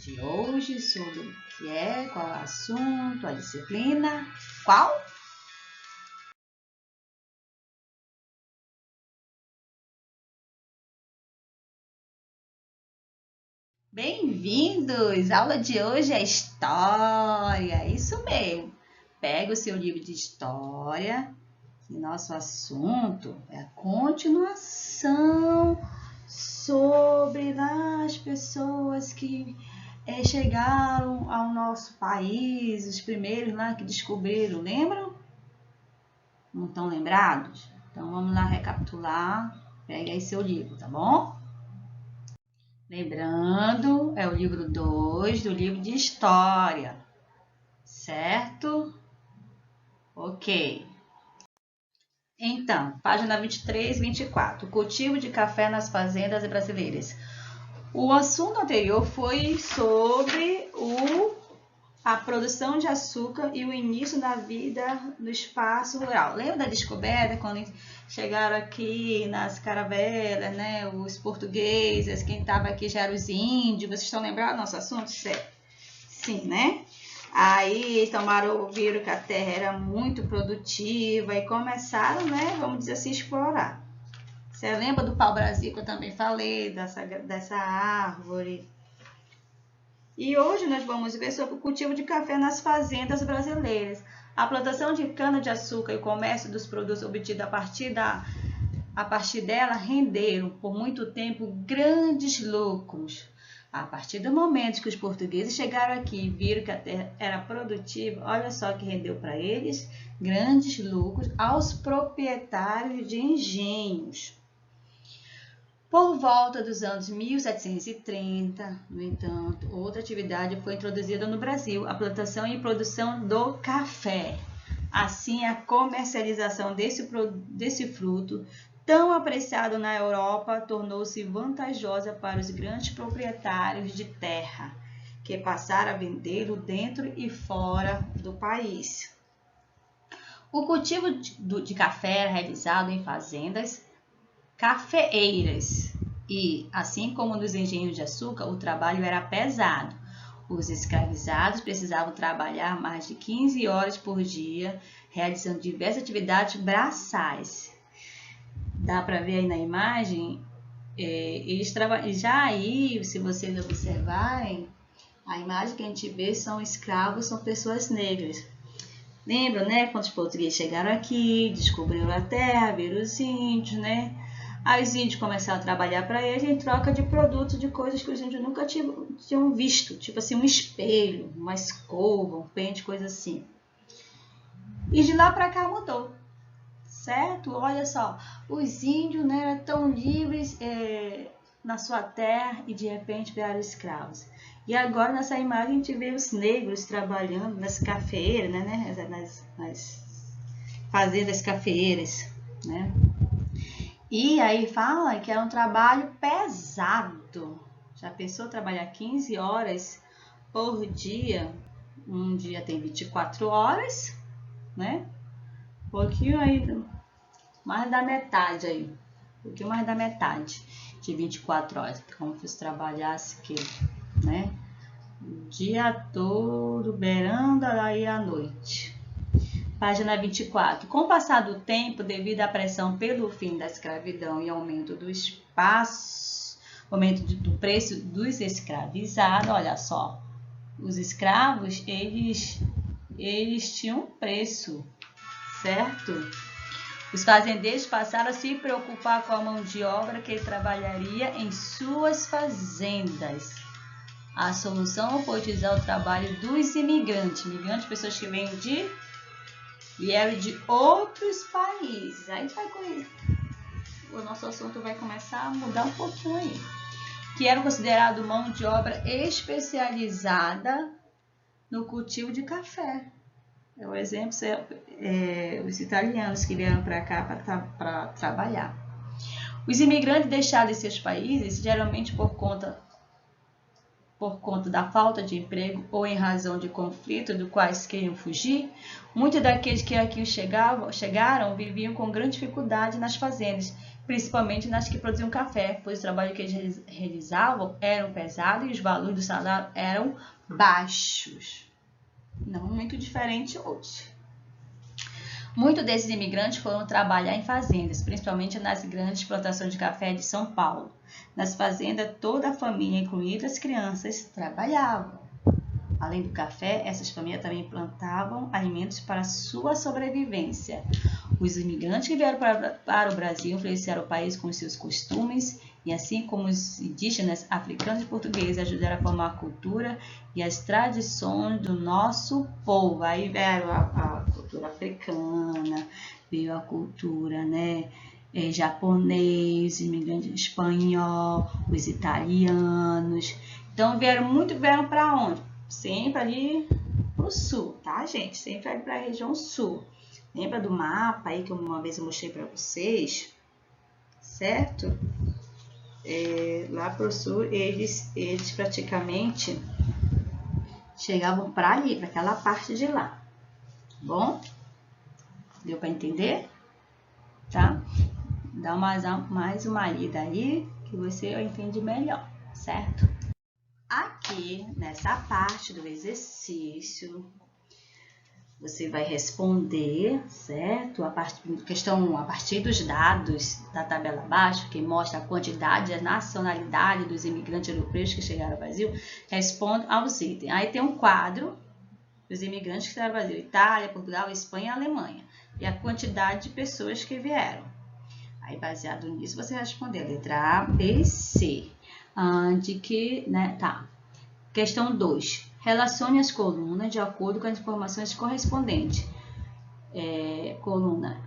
de hoje sobre o que é, qual é o assunto, a disciplina, qual? Bem-vindos! A aula de hoje é História, isso mesmo. Pega o seu livro de História, e nosso assunto é a continuação sobre as pessoas que chegaram ao nosso país, os primeiros lá que descobriram, lembram? Não estão lembrados? Então vamos lá recapitular. Pega aí seu livro, tá bom? Lembrando, é o livro 2 do livro de História, certo? Ok. Então, página 23 e 24. O cultivo de café nas fazendas brasileiras. O assunto anterior foi sobre a produção de açúcar e o início da vida no espaço rural. Lembra da descoberta quando chegaram aqui nas caravelas, né? Os portugueses, quem estava aqui já eram os índios. Vocês estão lembrados do nosso assunto? Sim, né? Aí viram que a terra era muito produtiva e começaram, né? Vamos dizer assim, explorar. Você lembra do pau-brasil que eu também falei, dessa árvore? E hoje nós vamos ver sobre o cultivo de café nas fazendas brasileiras. A plantação de cana-de-açúcar e o comércio dos produtos obtidos a partir dela renderam por muito tempo grandes lucros. A partir do momento que os portugueses chegaram aqui e viram que a terra era produtiva, olha só que rendeu para eles grandes lucros aos proprietários de engenhos. Por volta dos anos 1730, no entanto, outra atividade foi introduzida no Brasil, a plantação e produção do café. Assim, a comercialização desse fruto, tão apreciado na Europa, tornou-se vantajosa para os grandes proprietários de terra, que passaram a vendê-lo dentro e fora do país. O cultivo de café era realizado em fazendas cafeeiras e, assim como nos engenhos de açúcar, o trabalho era pesado. Os escravizados precisavam trabalhar mais de 15 horas por dia, realizando diversas atividades braçais. Dá para ver aí na imagem, eles trabalham. Já aí, se vocês observarem, a imagem que a gente vê são escravos, são pessoas negras. Lembram, né? Quando os portugueses chegaram aqui, descobriram a terra, viram os índios, né? Aí os índios começaram a trabalhar para eles em troca de produtos, de coisas que os índios nunca tinham visto. Tipo assim, um espelho, uma escova, um pente, coisa assim. E de lá para cá mudou, certo? Olha só, os índios, né, eram tão livres na sua terra e de repente viraram escravos. E agora nessa imagem a gente vê os negros trabalhando nas cafeeiras, né, nas fazendas cafeeiras, né? E aí fala que era um trabalho pesado. Já pensou trabalhar 15 horas por dia? Um dia tem 24 horas, né? Um pouquinho aí, mais da metade aí. Um pouquinho mais da metade de 24 horas. Como se trabalhasse que, né? O dia todo, beirando aí a noite. Página 24. Com o passar do tempo, devido à pressão pelo fim da escravidão e aumento do aumento do preço dos escravizados, olha só, os escravos, eles tinham preço, certo? Os fazendeiros passaram a se preocupar com a mão de obra que trabalharia em suas fazendas. A solução foi utilizar o trabalho dos imigrantes, pessoas que vieram de outros países. Aí o nosso assunto vai começar a mudar um pouquinho aí. Que eram considerados mão de obra especializada no cultivo de café. O exemplo os italianos que vieram para cá para trabalhar. Os imigrantes deixados em seus países, geralmente por conta da falta de emprego ou em razão de conflito do quais queriam fugir, muitos daqueles que aqui chegaram viviam com grande dificuldade nas fazendas, principalmente nas que produziam café, pois o trabalho que eles realizavam era pesado e os valores do salário eram baixos. Não muito diferente hoje. Muitos desses imigrantes foram trabalhar em fazendas, principalmente nas grandes plantações de café de São Paulo. Nas fazendas, toda a família, incluindo as crianças, trabalhavam. Além do café, essas famílias também plantavam alimentos para sua sobrevivência. Os imigrantes que vieram para o Brasil influenciaram o país com seus costumes, e assim como os indígenas, africanos e portugueses ajudaram a formar a cultura e as tradições do nosso povo. Aí veio a cultura africana, veio a cultura, né, japonês, imigrante espanhol, os italianos. Então vieram para onde? Sempre ali para o sul, tá, gente? Sempre ali para a região sul. Lembra do mapa aí que uma vez eu mostrei para vocês? Certo? Lá pro sul, eles praticamente chegavam para ali, para aquela parte de lá. Tá bom? Deu para entender? Tá? Dá mais uma lida aí que você entende melhor, certo? Aqui, nessa parte do exercício, você vai responder, certo? A partir dos dados da tabela abaixo, que mostra a quantidade e a nacionalidade dos imigrantes europeus que chegaram ao Brasil, responde aos itens. Aí tem um quadro dos imigrantes que chegaram ao Brasil: Itália, Portugal, Espanha e Alemanha. E a quantidade de pessoas que vieram. Aí, baseado nisso, você vai responder a letra A, B, C. Tá. Questão 2. Relacione as colunas de acordo com as informações correspondentes. Coluna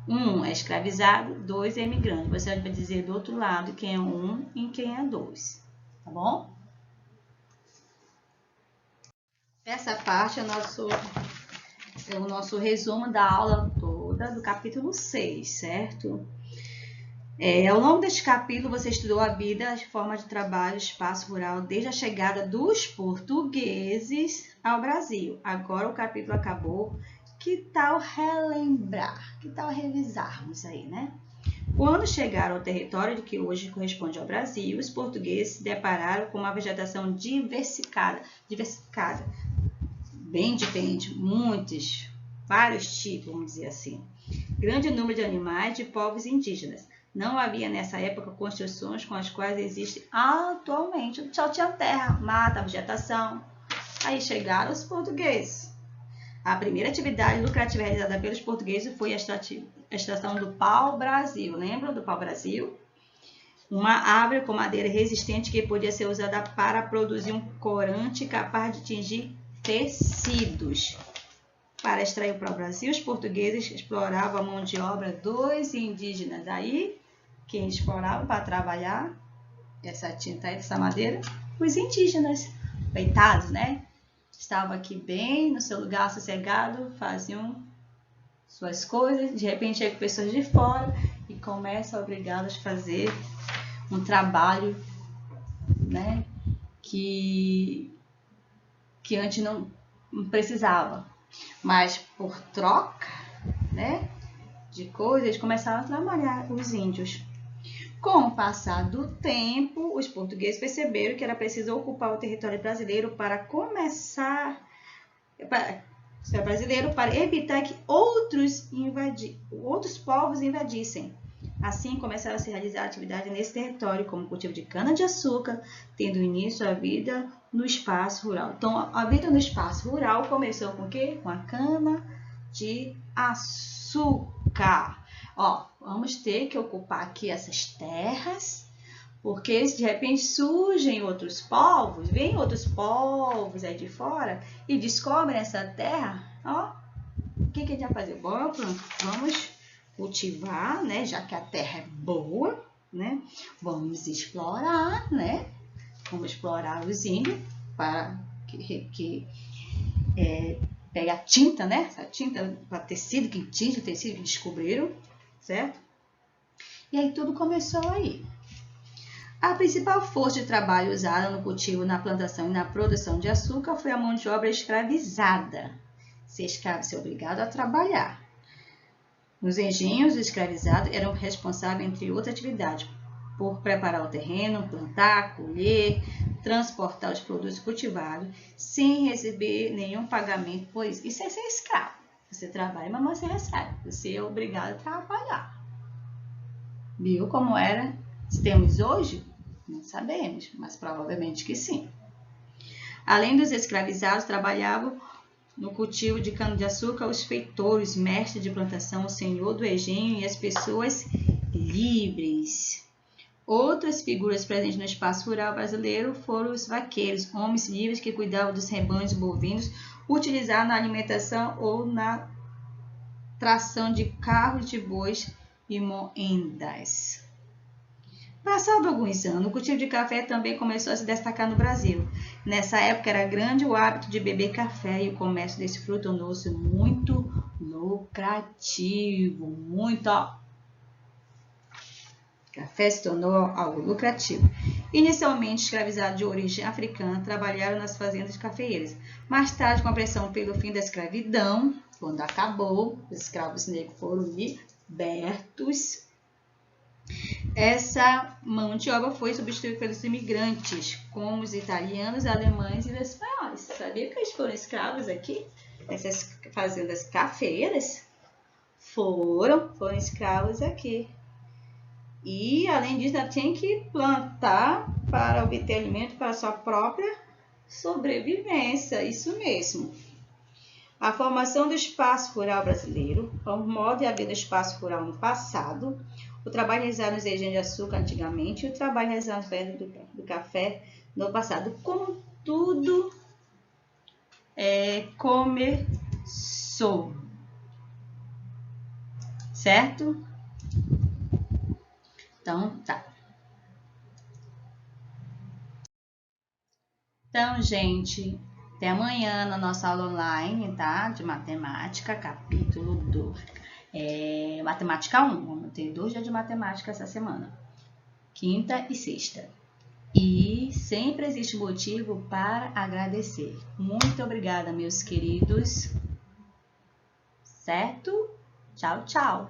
1 é escravizado, 2 é imigrante. Você vai dizer do outro lado quem é 1 e quem é 2. Tá bom? Essa parte é o nosso resumo da aula toda do capítulo 6, certo? Ao longo deste capítulo, você estudou a vida, as formas de trabalho, espaço rural, desde a chegada dos portugueses ao Brasil. Agora o capítulo acabou. Que tal relembrar? Que tal revisarmos aí, né? Quando chegaram ao território que hoje corresponde ao Brasil, os portugueses se depararam com uma vegetação diversificada, bem diferente, vários tipos, vamos dizer assim. Grande número de animais de povos indígenas. Não havia nessa época construções com as quais existem atualmente. Só tinha terra, mata, vegetação. Aí chegaram os portugueses. A primeira atividade lucrativa realizada pelos portugueses foi a extração do pau-brasil. Lembram do pau-brasil? Uma árvore com madeira resistente que podia ser usada para produzir um corante capaz de tingir tecidos. Para extrair o pau-brasil, os portugueses exploravam a mão de obra dos indígenas. Aí, quem explorava para trabalhar essa tinta aí, essa madeira? Os indígenas. Coitados, né? Estavam aqui bem no seu lugar sossegado, faziam suas coisas. De repente, chegam pessoas de fora e começam a obrigá-los a fazer um trabalho, né? Que antes não precisava. Mas por troca, né, de coisas, eles começaram a trabalhar, os índios. Com o passar do tempo, os portugueses perceberam que era preciso ocupar o território brasileiro para evitar que outros povos invadissem. Assim, começaram a se realizar atividades nesse território, como o cultivo de cana-de-açúcar, tendo início a vida no espaço rural. Então, a vida no espaço rural começou com o quê? Com a cana-de-açúcar. Vamos ter que ocupar aqui essas terras, porque se de repente surgem outros povos, vêm outros povos aí de fora e descobrem essa terra, o que a gente vai fazer? Bom, vamos cultivar, né? Já que a terra é boa, né? Vamos explorar, né? Vamos explorar os índios para pegar tinta, né? Essa tinta para tecido, que tinge o tecido que descobriram, certo? E aí tudo começou aí. A principal força de trabalho usada no cultivo, na plantação e na produção de açúcar foi a mão de obra escravizada. Ser escravo, ser obrigado a trabalhar. Nos engenhos, os escravizados eram responsáveis, entre outras atividades, por preparar o terreno, plantar, colher, transportar os produtos cultivados, sem receber nenhum pagamento, pois isso é ser escravo. Você trabalha, mas você recebe. Você é obrigado a trabalhar. Viu como era? Temos hoje? Não sabemos, mas provavelmente que sim. Além dos escravizados, trabalhavam no cultivo de cana-de-açúcar os feitores, mestres de plantação, o senhor do engenho e as pessoas livres. Outras figuras presentes no espaço rural brasileiro foram os vaqueiros, homens livres que cuidavam dos rebanhos bovinos, utilizados na alimentação ou na tração de carros de bois e moendas. Passado alguns anos, o cultivo de café também começou a se destacar no Brasil. Nessa época era grande o hábito de beber café e o comércio desse fruto tornou-se muito lucrativo, Café se tornou algo lucrativo. Inicialmente escravizados de origem africana, trabalharam nas fazendas cafeeiras. Mais tarde, com a pressão pelo fim da escravidão, quando acabou, os escravos negros foram libertos, essa mão de obra foi substituída pelos imigrantes, como os italianos, alemães e os espanhóis. Sabia que eles foram escravos aqui? Essas fazendas cafeeiras foram escravos aqui. E, além disso, ela tinha que plantar para obter alimento para sua própria sobrevivência. Isso mesmo. A formação do espaço rural brasileiro, o modo de haver no espaço rural no passado, o trabalho realizado nos engenhos de açúcar antigamente e o trabalho realizado nas fazendas do café no passado. Como tudo começou. Certo? Então, tá. Então, gente, até amanhã na nossa aula online, tá? De matemática, capítulo 2. Matemática 1. Vamos ter 2 dias de matemática essa semana. Quinta e sexta. E sempre existe motivo para agradecer. Muito obrigada, meus queridos. Certo? Tchau, tchau.